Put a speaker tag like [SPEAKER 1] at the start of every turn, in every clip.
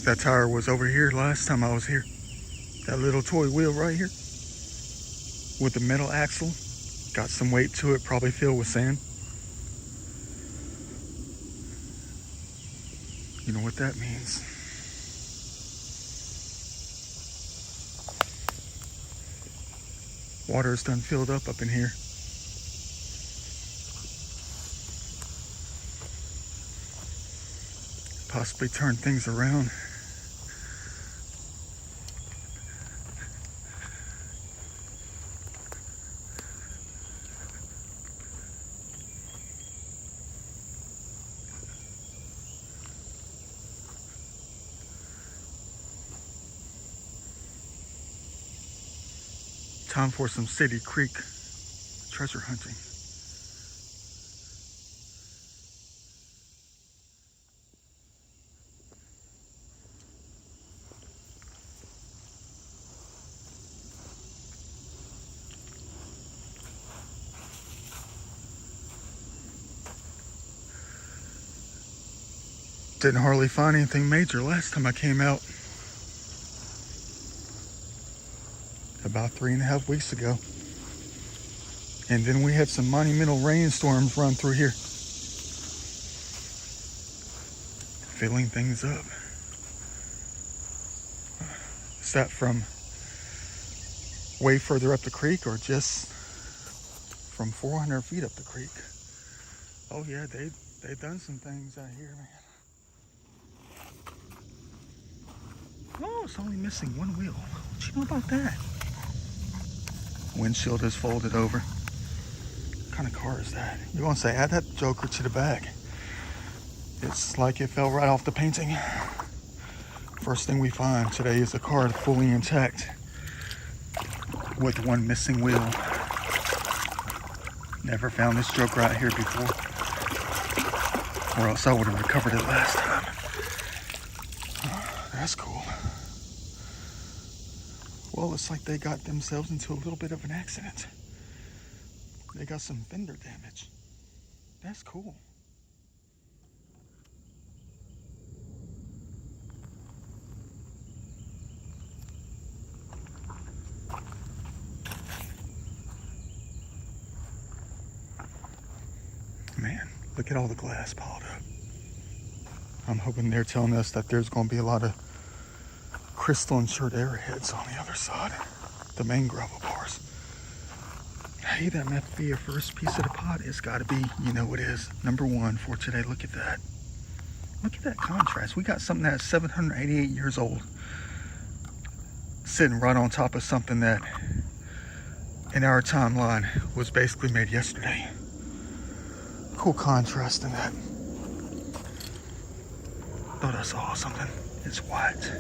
[SPEAKER 1] That tire was over here last time I was here. That little toy wheel right here with the metal axle. Got some weight to it, probably filled with sand. You know what that means. Water is done filled up in here. Possibly turn things around. Time for some City Creek treasure hunting. Didn't hardly find anything major last time I came out. About 3.5 weeks ago. And then we had some monumental rainstorms run through here, filling things up. Is that from way further up the creek or just from 400 feet up the creek? Oh yeah, they've done some things out here, man. Oh, it's only missing one wheel. What you know about that? Windshield is folded over. What kind of car is that? You want to say, add that joker to the back. It's like it fell right off the painting. First thing we find today is a car fully intact with one missing wheel. Never found this joker out here before, or else I would have recovered it last time. Oh, that's cool. Well, it's like they got themselves into a little bit of an accident. They got some fender damage. That's cool. Man, look at all the glass piled up. I'm hoping they're telling us that there's going to be a lot of crystal insured arrowheads on the other side, the main gravel bars. Hey, that might be your first piece of the pot. It's got to be, you know it is, number one for today. Look at that. Look at that contrast. We got something that's 788 years old sitting right on top of something that in our timeline was basically made yesterday. Cool contrast in that. Thought I saw something. It's white.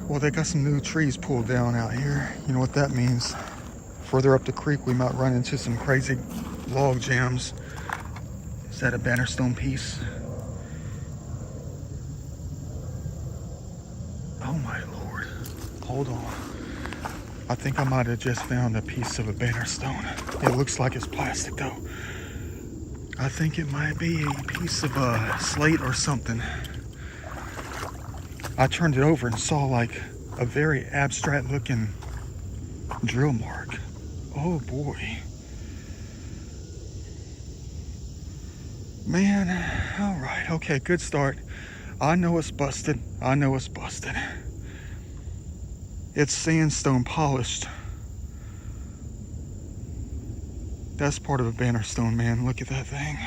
[SPEAKER 1] Well, they got some new trees pulled down out here. You know what that means? Further up the creek, we might run into some crazy log jams. Is that a Bannerstone piece? Oh my Lord. Hold on. I think I might have just found a piece of a Bannerstone. It looks like it's plastic though. I think it might be a piece of a slate or something. I turned it over and saw like a very abstract looking drill mark. Oh boy. Man, all right, okay, good start. I know it's busted. I know it's busted. It's sandstone polished. That's part of a Bannerstone, man. Look at that thing.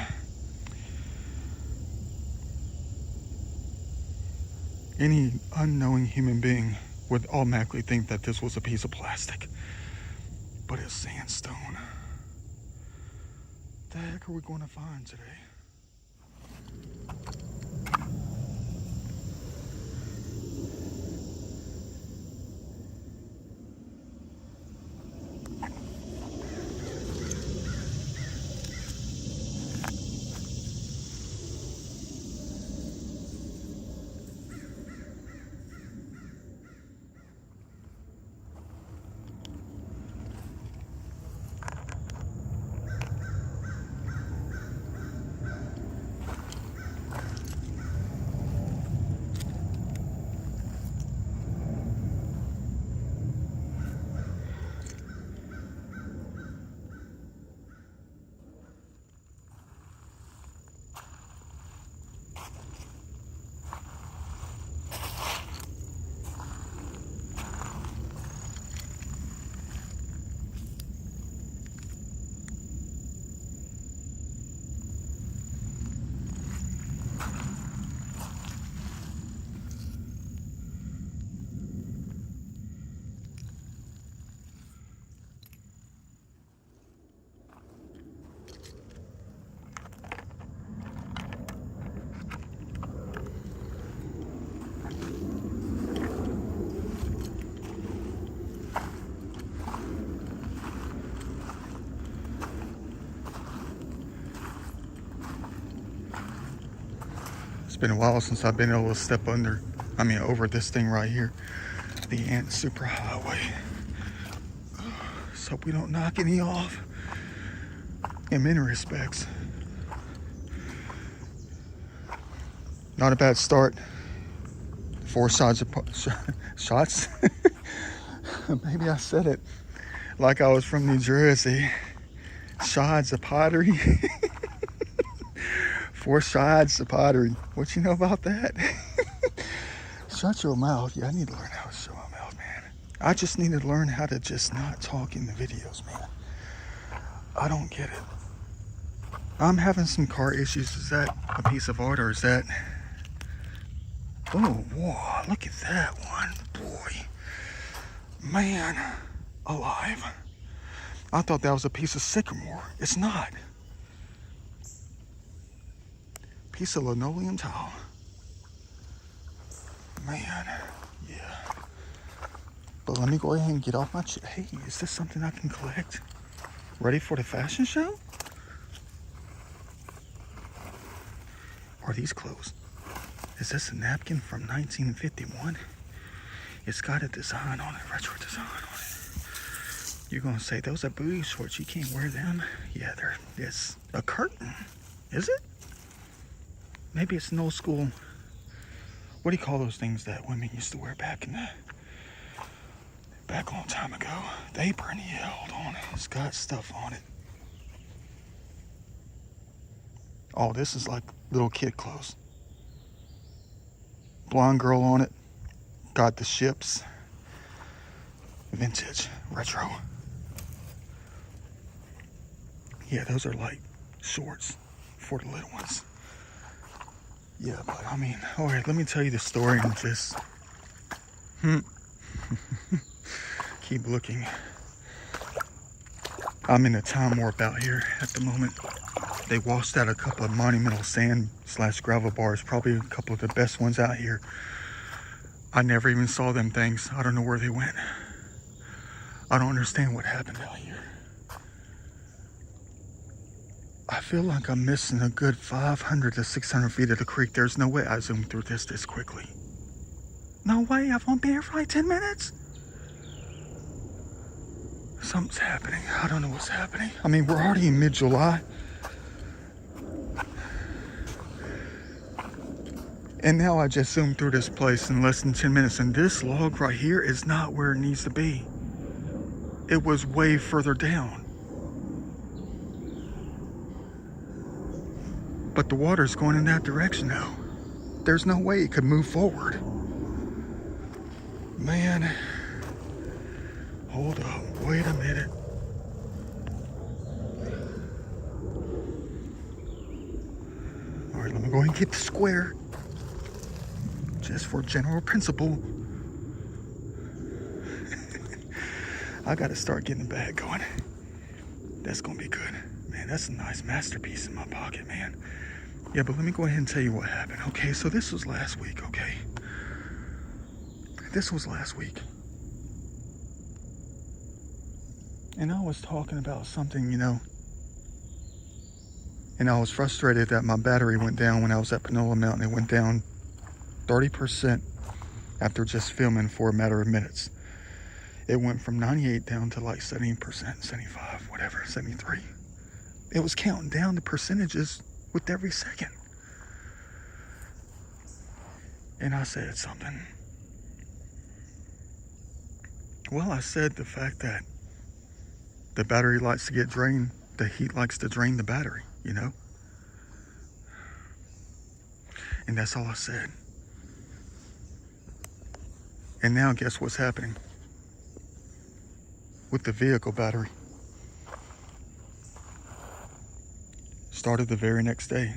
[SPEAKER 1] Any unknowing human being would automatically think that this was a piece of plastic. But it's sandstone. What the heck are we going to find today? been a while since I've been able to step over this thing right here. The Ant Superhighway. So we don't knock any off in many respects. Not a bad start. 4 shots. Maybe I said it like I was from New Jersey. Shots of pottery. 4 shots of pottery. What you know about that? Shut your mouth. Yeah, I need to learn how to shut my mouth, man. I just need to learn how to just not talk in the videos, man. I don't get it. I'm having some car issues. Is that a piece of art or is that... Oh, whoa, look at that one. Boy. Man, alive. I thought that was a piece of sycamore. It's not. Piece of linoleum tile. Man, yeah. But let me go ahead and get off my Hey, is this something I can collect? Ready for the fashion show? Are these clothes? Is this a napkin from 1951? It's got a design on it, retro design on it. You're gonna say those are booty shorts, you can't wear them. Yeah, it's a curtain. Is it? Maybe it's an old school, what do you call those things that women used to wear back a long time ago? The apron, yeah, hold on. It's got stuff on it. Oh, this is like little kid clothes. Blonde girl on it. Got the ships. Vintage, retro. Yeah, those are like shorts for the little ones. Yeah, but I mean, all right, let me tell you the story and just keep looking. I'm in a time warp out here at the moment. They washed out a couple of monumental sand/gravel bars, probably a couple of the best ones out here. I never even saw them things. I don't know where they went. I don't understand what happened out here. I feel like I'm missing a good 500 to 600 feet of the creek. There's no way I zoomed through this quickly. No way, I've only been here for like 10 minutes. Something's happening. I don't know what's happening. I mean, we're already in mid-July. And now I just zoomed through this place in less than 10 minutes. And this log right here is not where it needs to be. It was way further down. But the water's going in that direction now. There's no way it could move forward. Man. Hold up. Wait a minute. All right, let me go ahead and get the square. Just for general principle. I gotta start getting the bag going. That's gonna be good. Man, that's a nice masterpiece in my pocket, man. Yeah, but let me go ahead and tell you what happened. Okay, so this was last week, okay? This was last week. And I was talking about something, you know, and I was frustrated that my battery went down when I was at Panola Mountain. It went down 30% after just filming for a matter of minutes. It went from 98 down to like 70%, 75, whatever, 73. It was counting down the percentages with every second. And I said something. Well, I said the fact that the battery likes to get drained, the heat likes to drain the battery, you know? And that's all I said. And now guess what's happening with the vehicle battery? Started the very next day.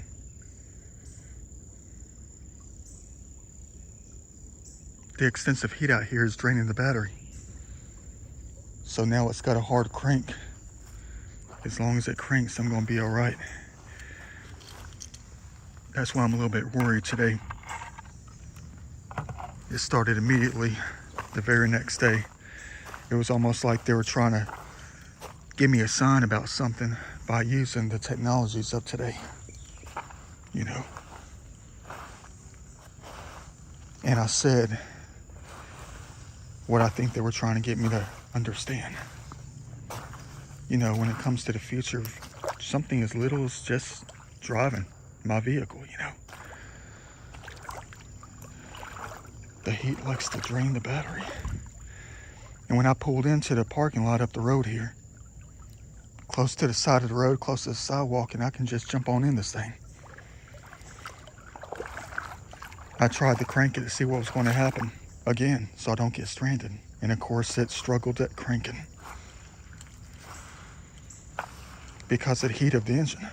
[SPEAKER 1] The extensive heat out here is draining the battery. So now it's got a hard crank. As long as it cranks, I'm gonna be all right. That's why I'm a little bit worried today. It started immediately the very next day. It was almost like they were trying to give me a sign about something by using the technologies of today, you know. And I said what I think they were trying to get me to understand. You know, when it comes to the future, something as little as just driving my vehicle, you know. The heat likes to drain the battery. And when I pulled into the parking lot up the road here, close to the side of the road, close to the sidewalk, and I can just jump on in this thing. I tried to crank it to see what was going to happen again, so I don't get stranded. And of course, it struggled at cranking because of the heat of the engine.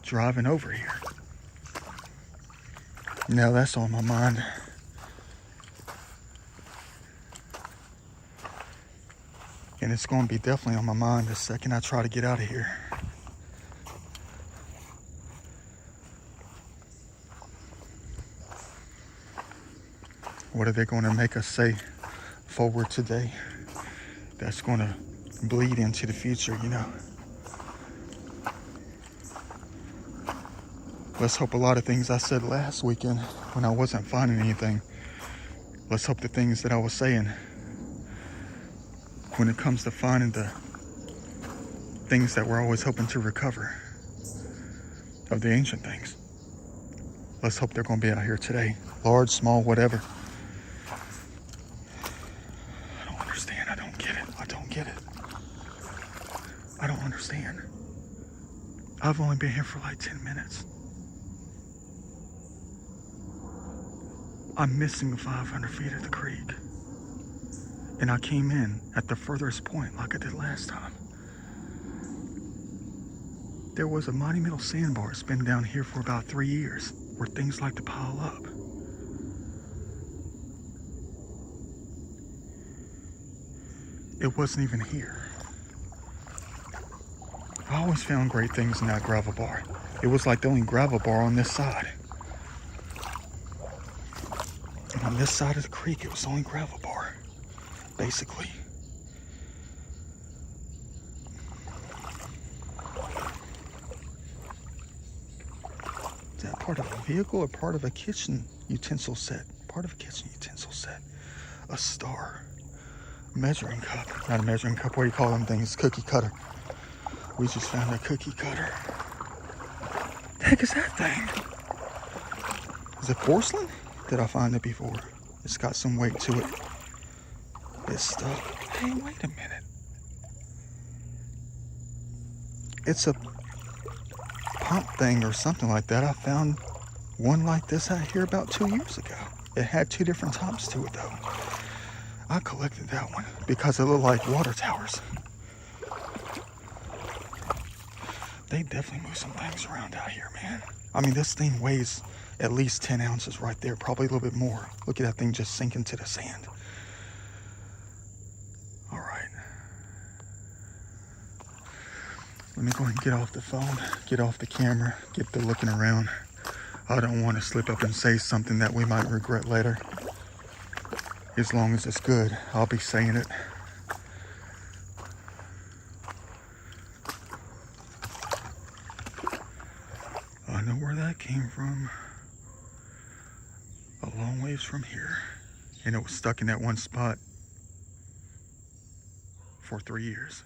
[SPEAKER 1] Driving over here. Now that's on my mind. And it's going to be definitely on my mind the second I try to get out of here. What are they going to make us say forward today that's going to bleed into the future, you know? Let's hope a lot of things I said last weekend when I wasn't finding anything. Let's hope the things that I was saying when it comes to finding the things that we're always hoping to recover of the ancient things. Let's hope they're going to be out here today. Large, small, whatever. I don't understand. I don't get it. I don't get it. I don't understand. I've only been here for like 10 minutes. I'm missing 500 feet of the creek. And I came in at the furthest point like I did last time. There was a monumental sandbar that's been down here for about 3 years where things like to pile up. It wasn't even here. I always found great things in that gravel bar. It was like the only gravel bar on this side. And on this side of the creek, it was the only gravel bar, basically. Is that part of a vehicle or part of a kitchen utensil set? Part of a kitchen utensil set. A star. Measuring cup. Not a measuring cup, what do you call them things? Cookie cutter. We just found a cookie cutter. The heck is that thing? Is it porcelain? Did I find it before? It's got some weight to it. It's stuff. Hey, wait a minute. It's a pump thing or something like that. I found one like this out here about 2 years ago. It had 2 different tops to it though. I collected that one because it looked like water towers. They definitely move some things around out here, man. I mean, this thing weighs at least 10 ounces right there, probably a little bit more. Look at that thing just sink into the sand. All right. Let me go ahead and get off the phone, get off the camera, get to looking around. I don't want to slip up and say something that we might regret later. As long as it's good, I'll be saying it. I know where that came from. A long ways from here. And it was stuck in that one spot for 3 years.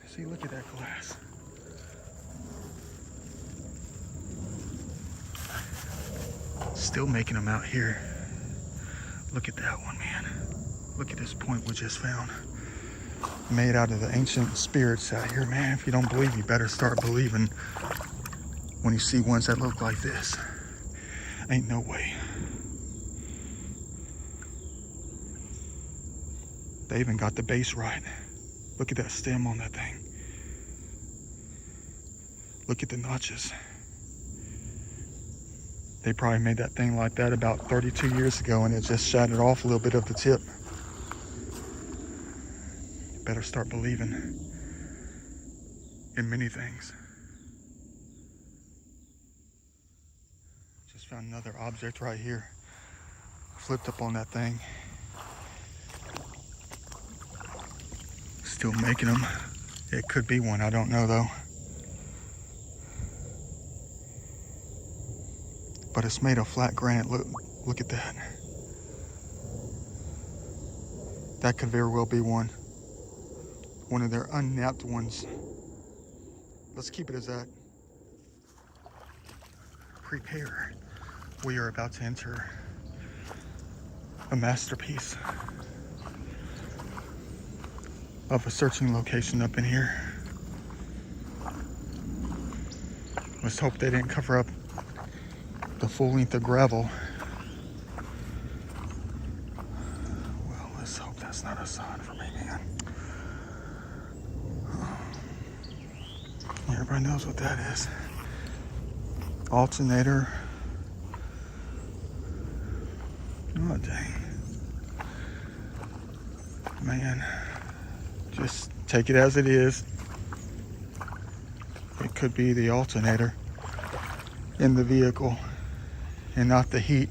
[SPEAKER 1] See, look at that glass. Still making them out here. Look at that one, man. Look at this point we just found. Made out of the ancient spirits out here, man. If you don't believe, you better start believing when you see ones that look like this. Ain't no way. They even got the base right. Look at that stem on that thing. Look at the notches. They probably made that thing like that about 32 years ago and it just shattered off a little bit of the tip. Better start believing in many things. Just found another object right here. Flipped up on that thing. Still making them. It could be one, I don't know though. but it's made of flat granite. Look at that. That could very well be one of their unnapped ones. Let's keep it as that. Prepare. We are about to enter a masterpiece of a searching location up in here. Let's hope they didn't cover up the full length of gravel. Well, let's hope that's not a sign for me, man. Everybody knows what that is. Alternator. Oh, dang. Man, just take it as it is. It could be the alternator in the vehicle and not the heat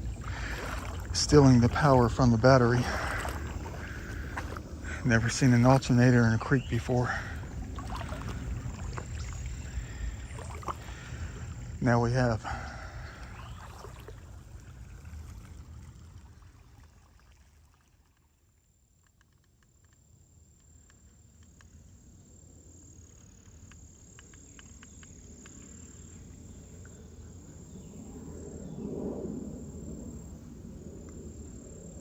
[SPEAKER 1] stealing the power from the battery. Never seen an alternator in a creek before. Now we have.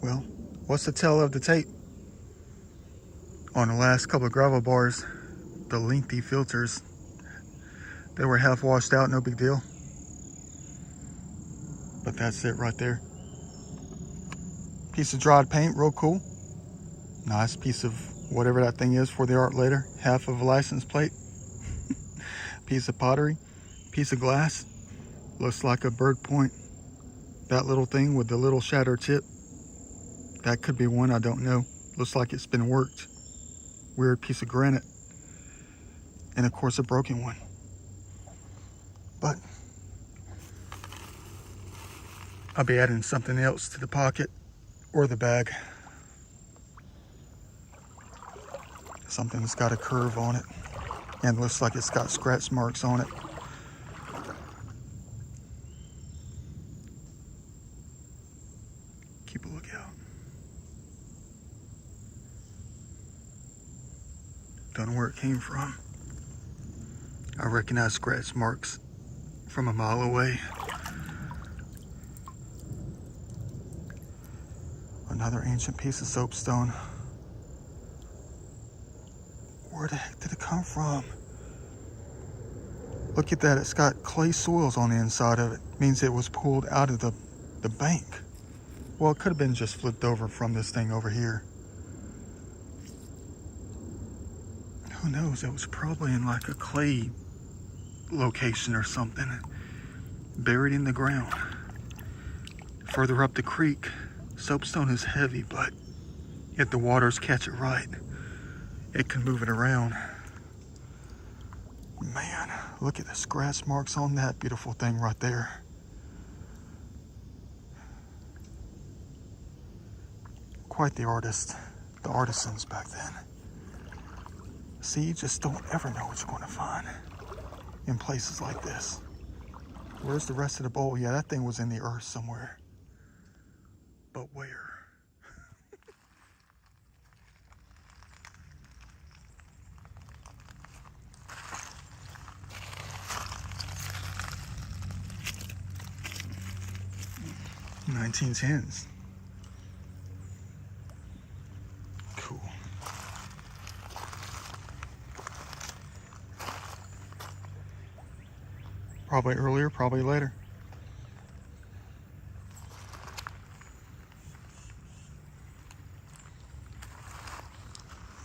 [SPEAKER 1] Well, what's the tell of the tape? On the last couple of gravel bars, the lengthy filters, they were half washed out, no big deal. But that's it right there. Piece of dried paint, real cool. Nice piece of whatever that thing is for the art later. Half of a license plate. Piece of pottery. Piece of glass. Looks like a bird point. That little thing with the little shattered tip. That could be one, I don't know. Looks like it's been worked. Weird piece of granite. And of course a broken one. But I'll be adding something else to the pocket or the bag. Something that's got a curve on it and looks like it's got scratch marks on it. Keep a lookout. Don't know where it came from. I recognize scratch marks from a mile away. Another ancient piece of soapstone. Where the heck did it come from? Look at that, it's got clay soils on the inside of it. Means it was pulled out of the bank. Well, it could have been just flipped over from this thing over here. Who knows, it was probably in like a clay location or something. Buried in the ground. Further up the creek, soapstone is heavy, but if the waters catch it right, it can move it around. Man, look at the scratch marks on that beautiful thing right there. Quite the artist, the artisans back then. See, you just don't ever know what you're going to find in places like this. Where's the rest of the bowl? Yeah, that thing was in the earth somewhere. But where? $1910s. Cool. Probably earlier, probably later.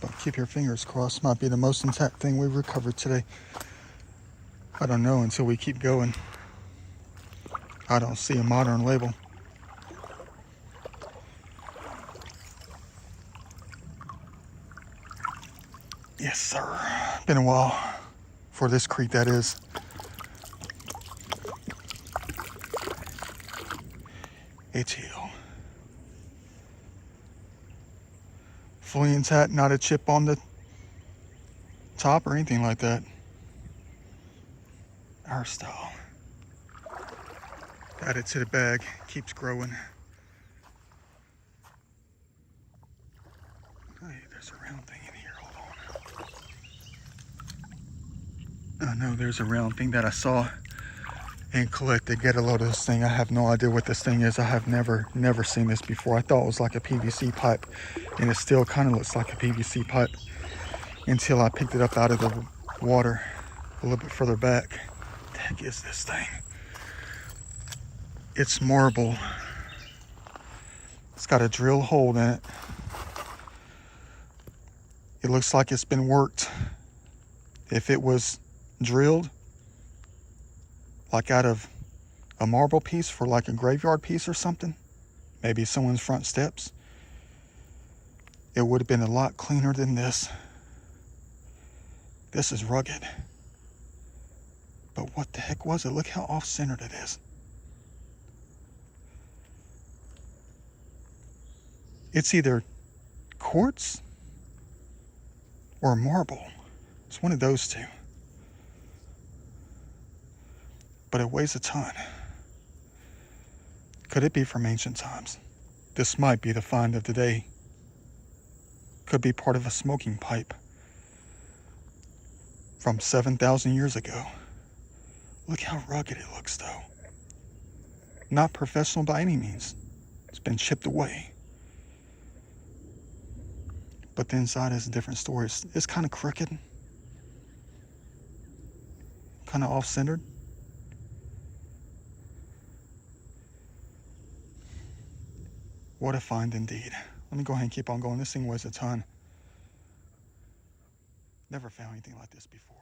[SPEAKER 1] But keep your fingers crossed. Might be the most intact thing we've recovered today. I don't know until we keep going. I don't see a modern label. Yes, sir. Been a while for this creek, that is. It's Hill. Fully intact, not a chip on the top or anything like that. Our style. Add it to the bag, keeps growing. Hey, there's a round thing in here, hold on. I know there's a round thing that I saw and collected. Get a load of this thing. I have no idea what this thing is. I have never seen this before. I thought it was like a PVC pipe, and it still kind of looks like a PVC pipe until I picked it up out of the water a little bit further back. What the heck is this thing? It's marble. It's got a drill hole in it. It looks like it's been worked. If it was drilled like out of a marble piece for like a graveyard piece or something, maybe someone's front steps, it would have been a lot cleaner than this. This is rugged. But what the heck was it? Look how off-centered it is. It's either quartz or marble. It's one of those two. But it weighs a ton. Could it be from ancient times? This might be the find of the day. Could be part of a smoking pipe from 7,000 years ago. Look how rugged it looks though. Not professional by any means. It's been chipped away. But the inside is a different story. It's kind of crooked. Kind of off-centered. What a find indeed. Let me go ahead and keep on going. This thing weighs a ton. Never found anything like this before.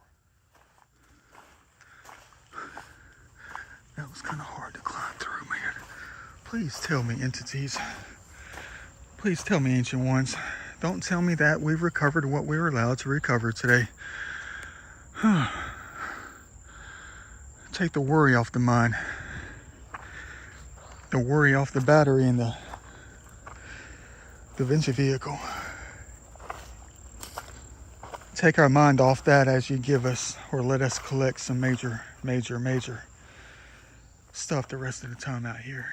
[SPEAKER 1] That was kind of hard to climb through, man. Please tell me, entities. Please tell me, ancient ones. Don't tell me that we've recovered what we were allowed to recover today. Take the worry off the mind. The worry off the battery in the Da Vinci vehicle. Take our mind off that as you give us or let us collect some major stuff the rest of the time out here.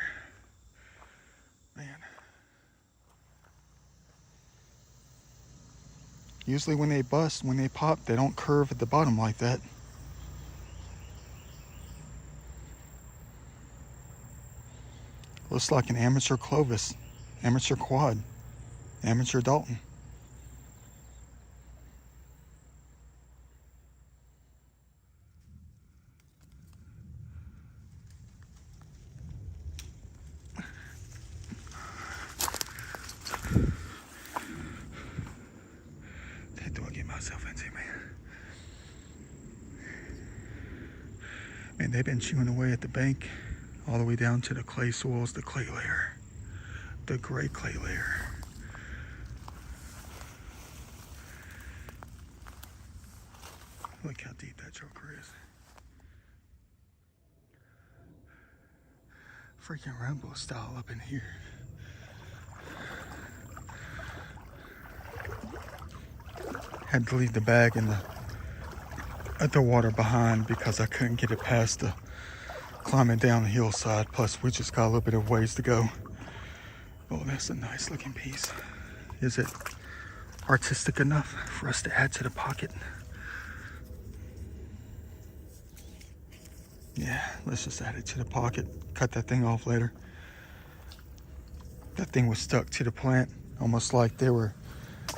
[SPEAKER 1] Man. Usually when they bust, when they pop, they don't curve at the bottom like that. Looks like an amateur Clovis, amateur quad, amateur Dalton. What do I get myself into, man? Man, they've been chewing away at the bank all the way down to the clay soils, the clay layer, the gray clay layer. Look how deep that choker is. Freaking Rambo style up in here. Had to leave the bag in the water behind because I couldn't get it past the climbing down the hillside. Plus we just got a little bit of ways to go. Oh, that's a nice looking piece. Is it artistic enough for us to add to the pocket? Yeah, let's just add it to the pocket. Cut that thing off later. That thing was stuck to the plant, almost like they were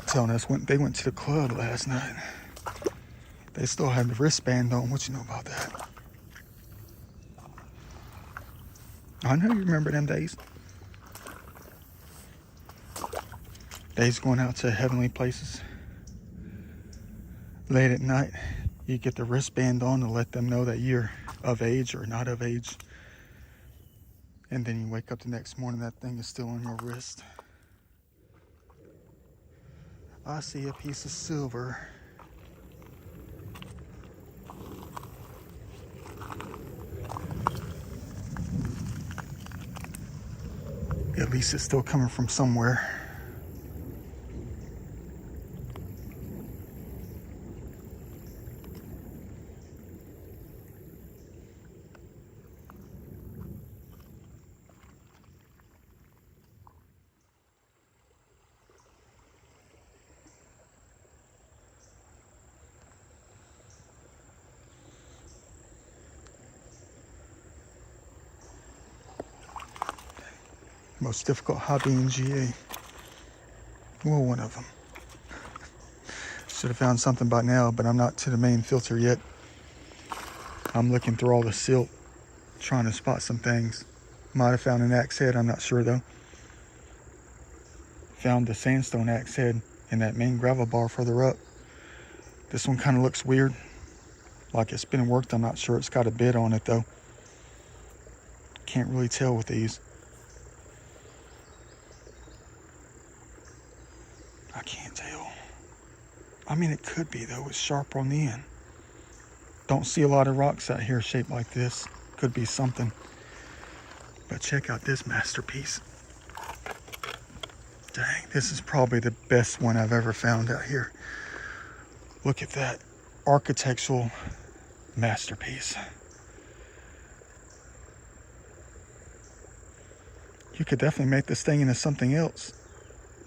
[SPEAKER 1] telling us when they went to the club last night. They still had the wristband on. What you know about that? I know you remember them days. Days going out to heavenly places. Late at night, you get the wristband on to let them know that you're of age or not of age. And then you wake up the next morning, that thing is still on your wrist. I see a piece of silver. At least it's still coming from somewhere. Most difficult hobby in GA. Well, one of them. Should have found something by now, but I'm not to the main filter yet. I'm looking through all the silt, trying to spot some things. Might have found an axe head, I'm not sure though. Found the sandstone axe head in that main gravel bar further up. This one kind of looks weird, like it's been worked. I'm not sure. It's got a bit on it though. Can't really tell with these. I can't tell. I mean, it could be though. It's sharp on the end. Don't see a lot of rocks out here shaped like this. Could be something. But check out this masterpiece. Dang, this is probably the best one I've ever found out here. Look at that architectural masterpiece. You could definitely make this thing into something else.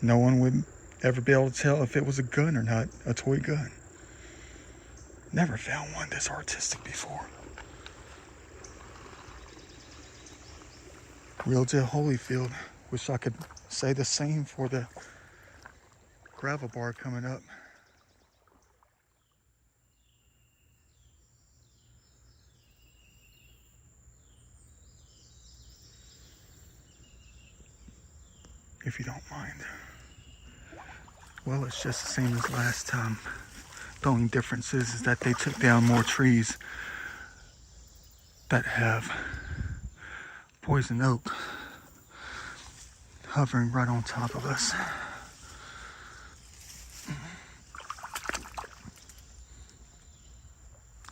[SPEAKER 1] No one would ever be able to tell if it was a gun or not, a toy gun. Never found one this artistic before. Real deal Holyfield. Wish I could say the same for the gravel bar coming up. If you don't mind. Well, it's just the same as last time. The only difference is that they took down more trees that have poison oak hovering right on top of us.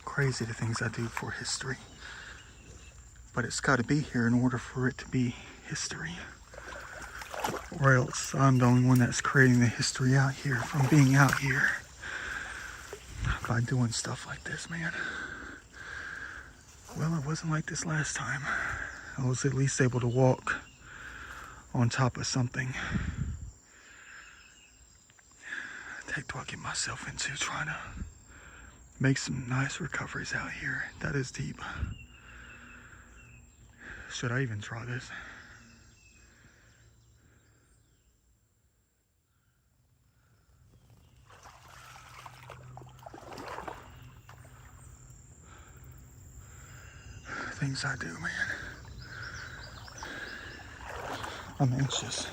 [SPEAKER 1] Crazy the things I do for history. But it's got to be here in order for it to be history. Or else I'm the only one that's creating the history out here from being out here. By doing stuff like this, man. Well, it wasn't like this last time. I was at least able to walk on top of something. The heck do I get myself into trying to make some nice recoveries out here? That is deep. Should I even try this? Things I do, man. I'm anxious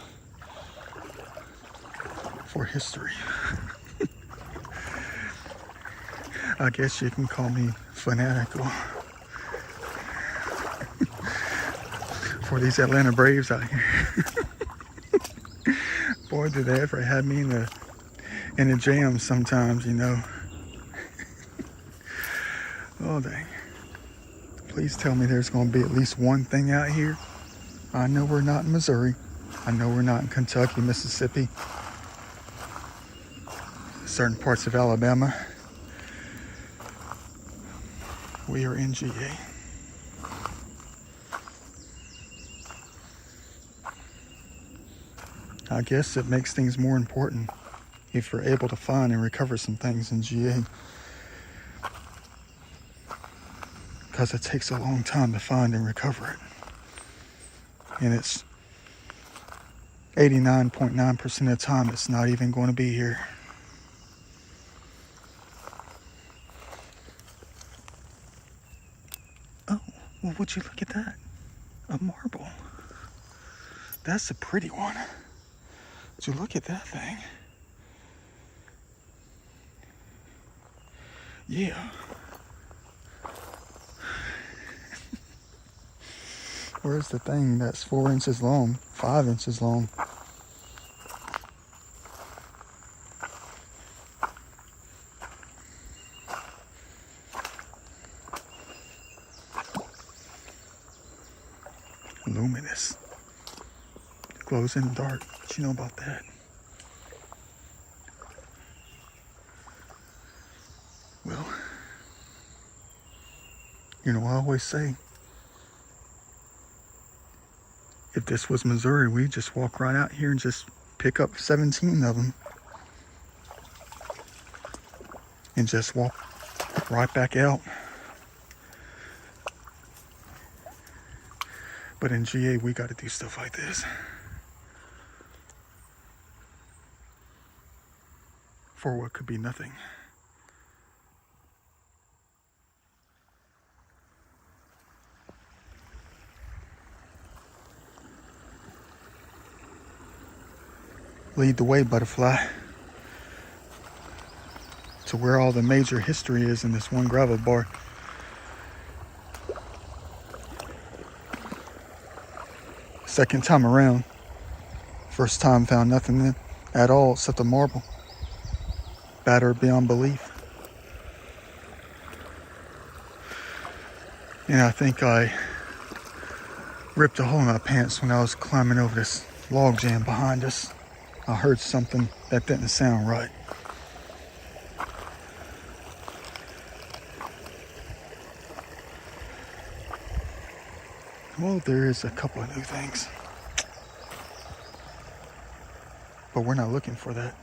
[SPEAKER 1] for history. I guess you can call me fanatical for these Atlanta Braves out here. Boy, do they ever have me in a jam sometimes, you know. Oh, dang. Please tell me there's going to be at least one thing out here. I know we're not in Missouri. I know we're not in Kentucky, Mississippi. Certain parts of Alabama. We are in GA. I guess it makes things more important if you're able to find and recover some things in GA. Because it takes a long time to find and recover it. And it's 89.9% of the time it's not even going to be here. Oh, well, would you look at that? A marble. That's a pretty one. Would you look at that thing? Yeah. Where's the thing that's 4 inches long, 5 inches long? Luminous. It glows in the dark. What you know about that? Well, you know, I always say, if this was Missouri, we'd just walk right out here and just pick up 17 of them. And just walk right back out. But in GA, we got to do stuff like this. for what could be nothing. Lead the way, butterfly, to where all the major history is in this one gravel bar. Second time around. First time found nothing at all except a marble. Battered beyond belief. And I think I ripped a hole in my pants when I was climbing over this log jam behind us. I heard something that didn't sound right. Well, there is a couple of new things, but we're not looking for that.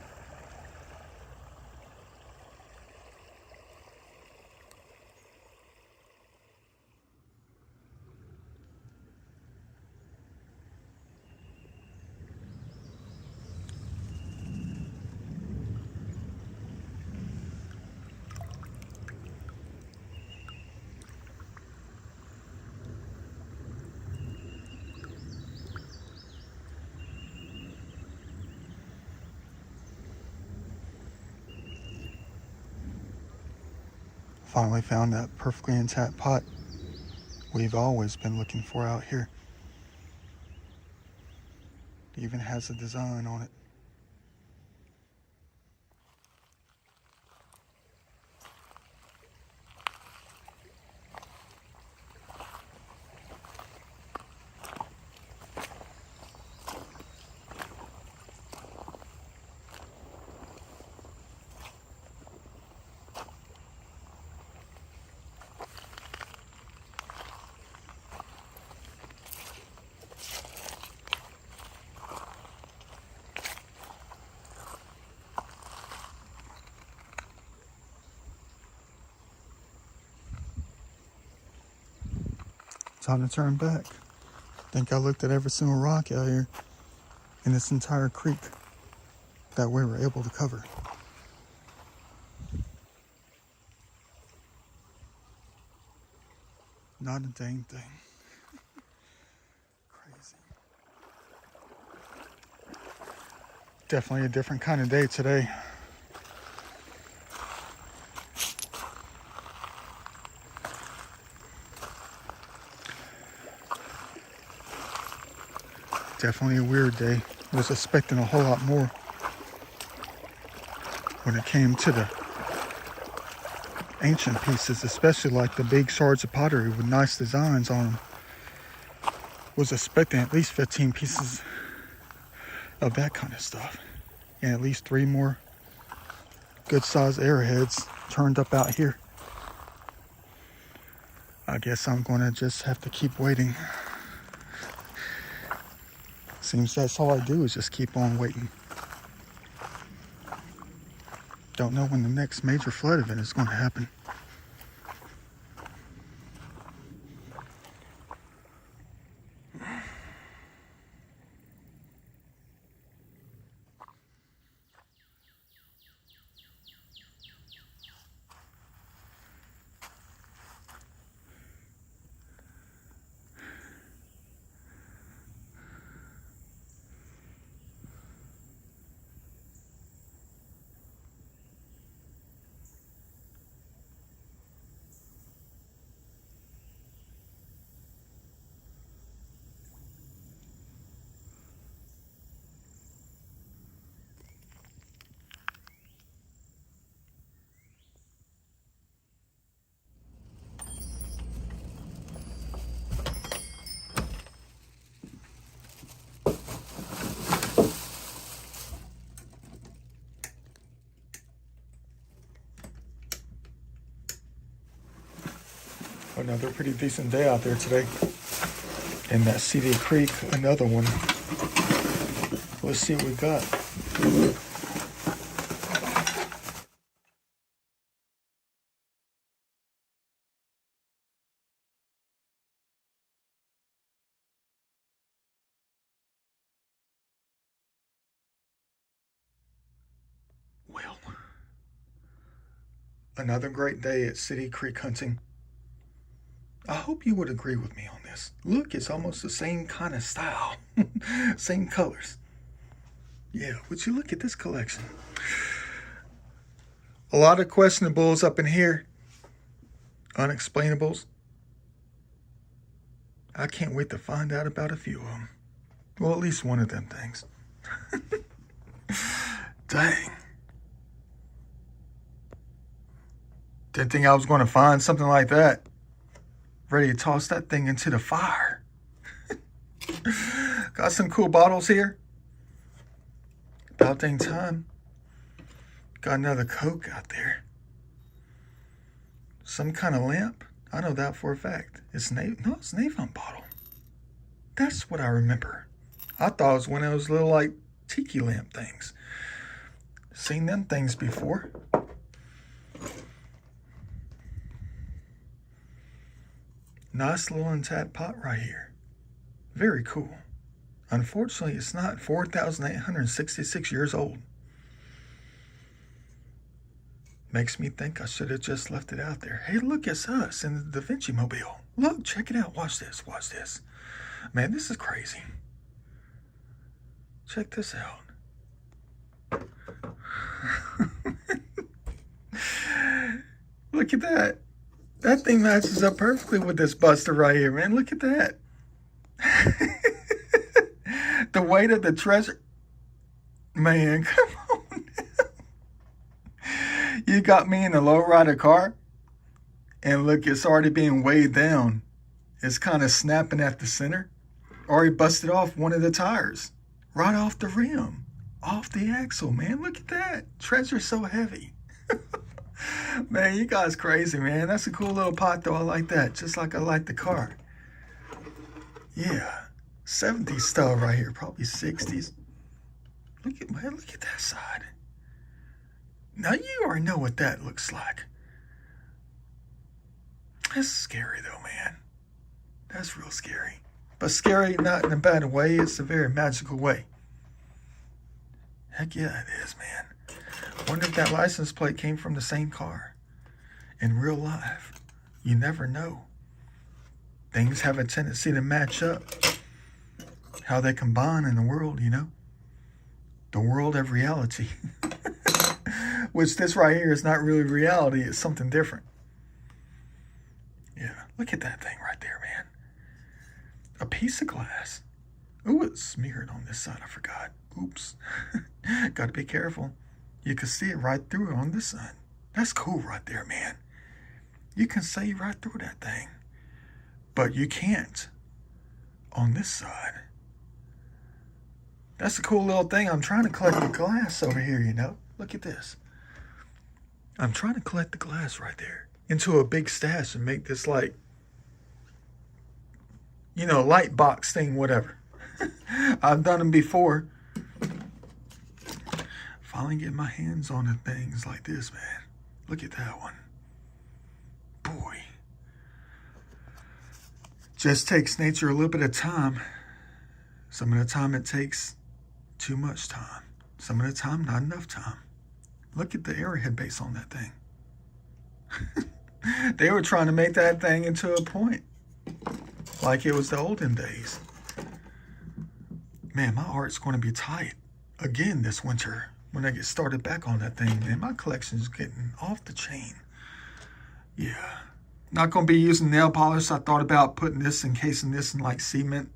[SPEAKER 1] Finally found that perfectly intact pot we've always been looking for out here. It even has a design on it. Time to turn back. I think I looked at every single rock out here in this entire creek that we were able to cover. Not a dang thing. Crazy. Definitely a different kind of day today. Definitely a weird day. I was expecting a whole lot more when it came to the ancient pieces, especially like the big shards of pottery with nice designs on them. Was expecting at least 15 pieces of that kind of stuff, and at least 3 more good sized arrowheads turned up out here. I guess I'm gonna just have to keep waiting. Seems that's all I do is just keep on waiting. Don't know when the next major flood event is going to happen. Another pretty decent day out there today. In that CD Creek, another one. Let's see what we got. Well, Another great day at City Creek hunting. I hope you would agree with me on this. Look, it's almost the same kind of style. Same colors. Yeah, would you look at this collection? A lot of questionables up in here. Unexplainables. I can't wait to find out about a few of them. Well, at least one of them things. Dang. Didn't think I was going to find something like that. Ready to toss that thing into the fire. Got some cool bottles here. About dang time. Got another Coke out there. Some kind of lamp. I know that for a fact. It's an Avon bottle. That's what I remember. I thought it was one of those little like tiki lamp things. Seen them things before. Nice little untapped pot right here. Very cool. Unfortunately, it's not 4,866 years old. Makes me think I should have just left it out there. Hey, look, it's us in the Da Vinci Mobile. Look, check it out. Watch this. Watch this. Man, this is crazy. Check this out. Look at that. That thing matches up perfectly with this Buster right here, man. Look at that. The weight of the treasure. Man, come on now. You got me in a lowrider car, and look, it's already being weighed down. It's kind of snapping at the center. Already busted off one of the tires. Right off the rim. Off the axle, man. Look at that. Treasure's so heavy. Man, you guys crazy, man. That's a cool little pot, though. I like that. Just like I like the car. Yeah. 70s style right here. Probably 60s. Look at that side. Now, you already know what that looks like. That's scary, though, man. That's real scary. But scary not in a bad way. It's a very magical way. Heck yeah, it is, man. Wonder if that license plate came from the same car. In real life, you never know. Things have a tendency to match up. How they combine in the world, you know? The world of reality. Which this right here is not really reality. It's something different. Yeah, look at that thing right there, man. A piece of glass. Ooh, it's smeared on this side. I forgot. Oops. Got to be careful. You can see it right through it on this side. That's cool right there, man. You can see right through that thing. But you can't on this side. That's a cool little thing. I'm trying to collect the glass over here, you know. Look at this. I'm trying to collect the glass right there into a big stash and make this like, you know, light box thing, whatever. I've done them before. Finally getting my hands on the things like this, man. Look at that one. Boy. Just takes nature a little bit of time. Some of the time it takes too much time. Some of the time, not enough time. Look at the arrowhead base on that thing. They were trying to make that thing into a point. Like it was the olden days. Man, my art's going to be tight again this winter when I get started back on that thing. Man, my collection's getting off the chain. Yeah. Not going to be using nail polish. I thought about putting this, encasing this in like cement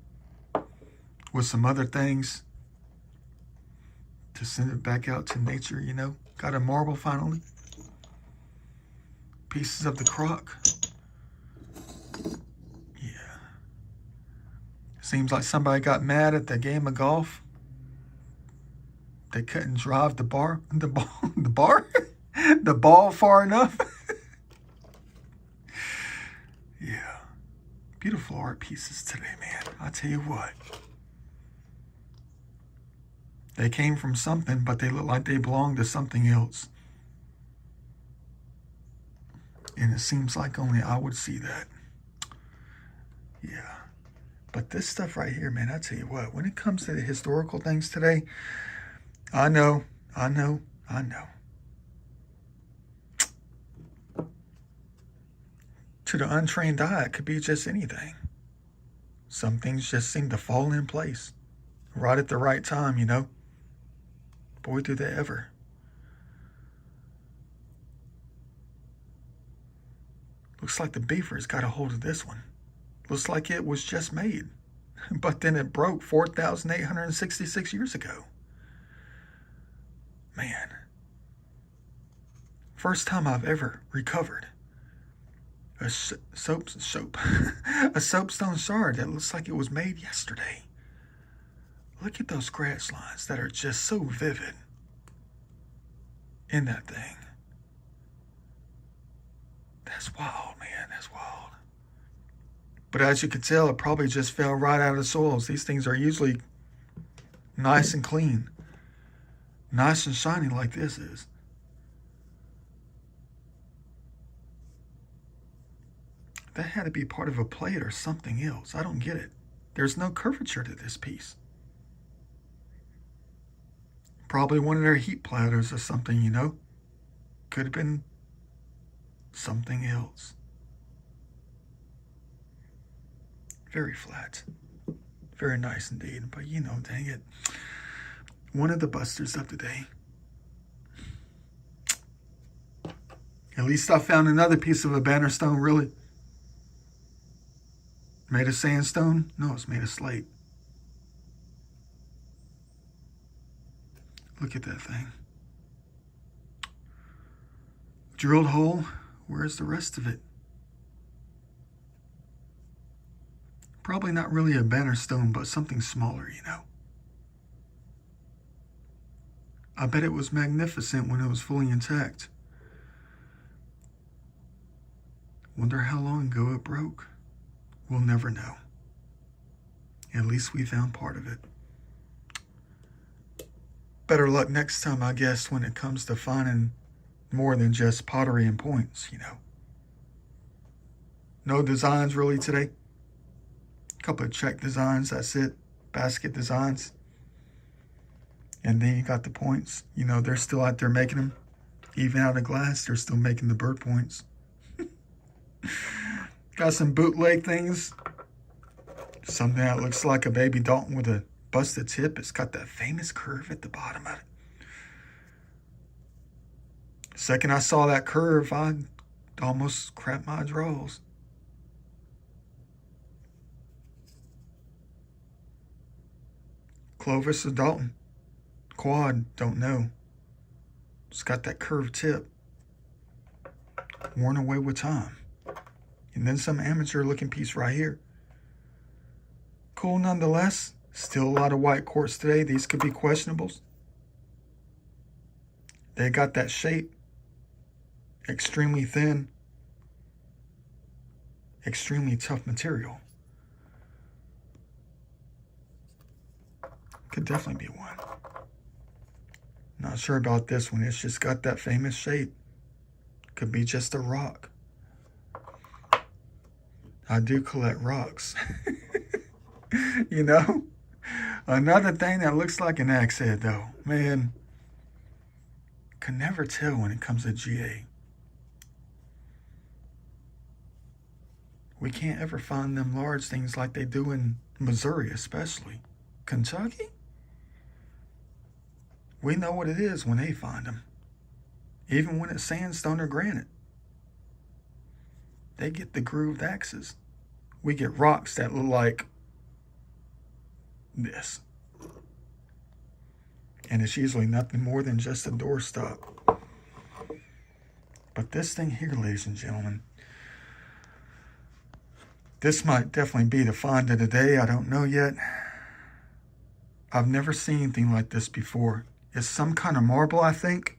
[SPEAKER 1] with some other things to send it back out to nature, you know. Got a marble finally. Pieces of the croc. Yeah. Seems like somebody got mad at the game of golf. They couldn't drive the ball far enough. Yeah. Beautiful art pieces today, man. I tell you what. They came from something, but they look like they belong to something else. And it seems like only I would see that. Yeah. But this stuff right here, man, I tell you what, when it comes to the historical things today, I know. To the untrained eye, it could be just anything. Some things just seem to fall in place right at the right time, you know. Boy, do they ever. Looks like the beaver's got a hold of this one. Looks like it was just made. But then it broke 4,866 years ago. Man. First time I've ever recovered a soapstone shard that looks like it was made yesterday. Look at those scratch lines that are just so vivid in that thing. That's wild, man. That's wild. But as you can tell, it probably just fell right out of the soils. These things are usually nice and clean. Nice and shiny like this is. That had to be part of a plate or something else. I don't get it. There's no curvature to this piece. Probably one of their heat platters or something, you know. Could have been something else. Very flat. Very nice indeed. But you know, dang it. One of the busters of the day. At least I found another piece of a banner stone, really. Made of sandstone? No, it's made of slate. Look at that thing. Drilled hole. Where's the rest of it? Probably not really a banner stone, but something smaller, you know. I bet it was magnificent when it was fully intact. Wonder how long ago it broke. We'll never know. At least we found part of it. Better luck next time, I guess, when it comes to finding more than just pottery and points, you know. No designs really today. A couple of check designs, that's it. Basket designs. And then you got the points. You know, they're still out there making them. Even out of glass, they're still making the bird points. Got some bootleg things. Something that looks like a baby Dalton with a busted tip. It's got that famous curve at the bottom of it. Second I saw that curve, I almost crapped my drawers. Clovis or Dalton? Quad, don't know. It's got that curved tip. Worn away with time. And then some amateur looking piece right here. Cool nonetheless. Still a lot of white quartz today. These could be questionables. They got that shape. Extremely thin. Extremely tough material. Could definitely be one. Not sure about this one. It's just got that famous shape. Could be just a rock. I do collect rocks. You know? Another thing that looks like an axe head, though. Man, can never tell when it comes to GA. We can't ever find them large things like they do in Missouri, especially. Kentucky? We know what it is when they find them. Even when it's sandstone or granite. They get the grooved axes. We get rocks that look like this. And it's usually nothing more than just a doorstop. But this thing here, ladies and gentlemen, this might definitely be the find of the day. I don't know yet. I've never seen anything like this before. It's some kind of marble, I think.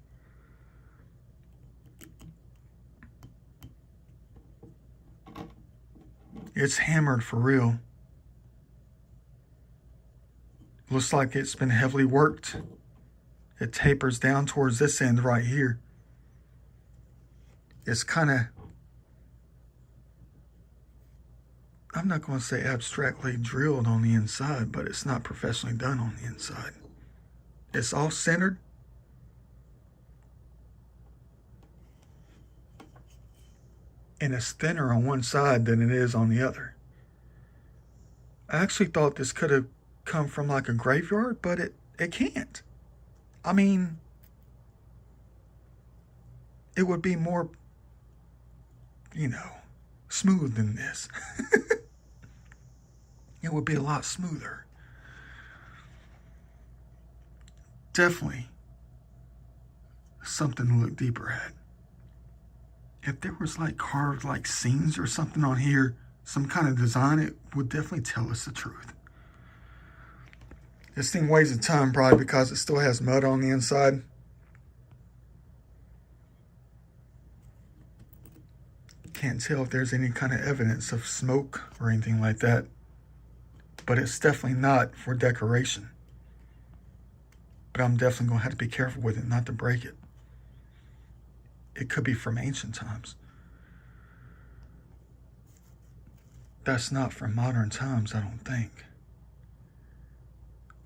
[SPEAKER 1] It's hammered for real. Looks like it's been heavily worked. It tapers down towards this end right here. It's kind of, I'm not going to say abstractly drilled on the inside, but it's not professionally done on the inside. It's all centered. and it's thinner on one side than it is on the other. I actually thought this could have come from like a graveyard, but it can't. I mean, it would be more, smooth than this. It would be a lot smoother. Definitely something to look deeper at. If there was like carved like scenes or something on here, some kind of design, it would definitely tell us the truth. This thing weighs a ton probably because it still has mud on the inside. Can't tell if there's any kind of evidence of smoke or anything like that, but it's definitely not for decoration. But I'm definitely going to have to be careful with it not to break it. It could be from ancient times. That's not from modern times, I don't think.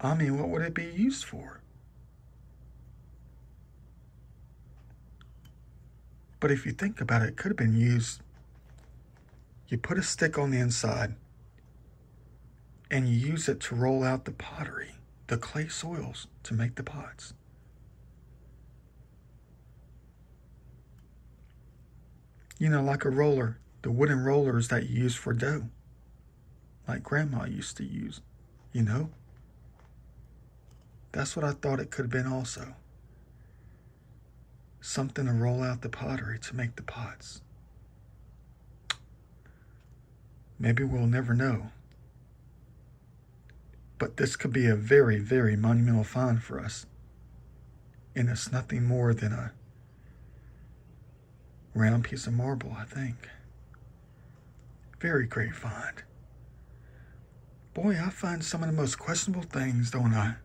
[SPEAKER 1] I mean, what would it be used for? But if you think about it, it could have been used. You put a stick on the inside and you use it to roll out the pottery, the clay soils, to make the pots. Like a roller, the wooden rollers that you use for dough, like Grandma used to use, That's what I thought it could have been also. Something to roll out the pottery to make the pots. Maybe we'll never know. But this could be a very, very monumental find for us. And it's nothing more than a round piece of marble, I think. Very great find. Boy, I find some of the most questionable things, don't I?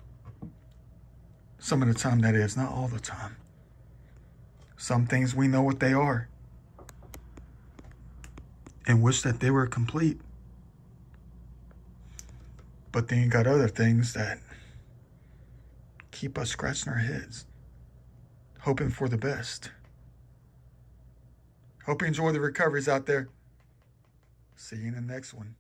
[SPEAKER 1] Some of the time, that is, not all the time. Some things we know what they are and wish that they were complete. But then you got other things that keep us scratching our heads, hoping for the best. Hope you enjoy the recoveries out there. See you in the next one.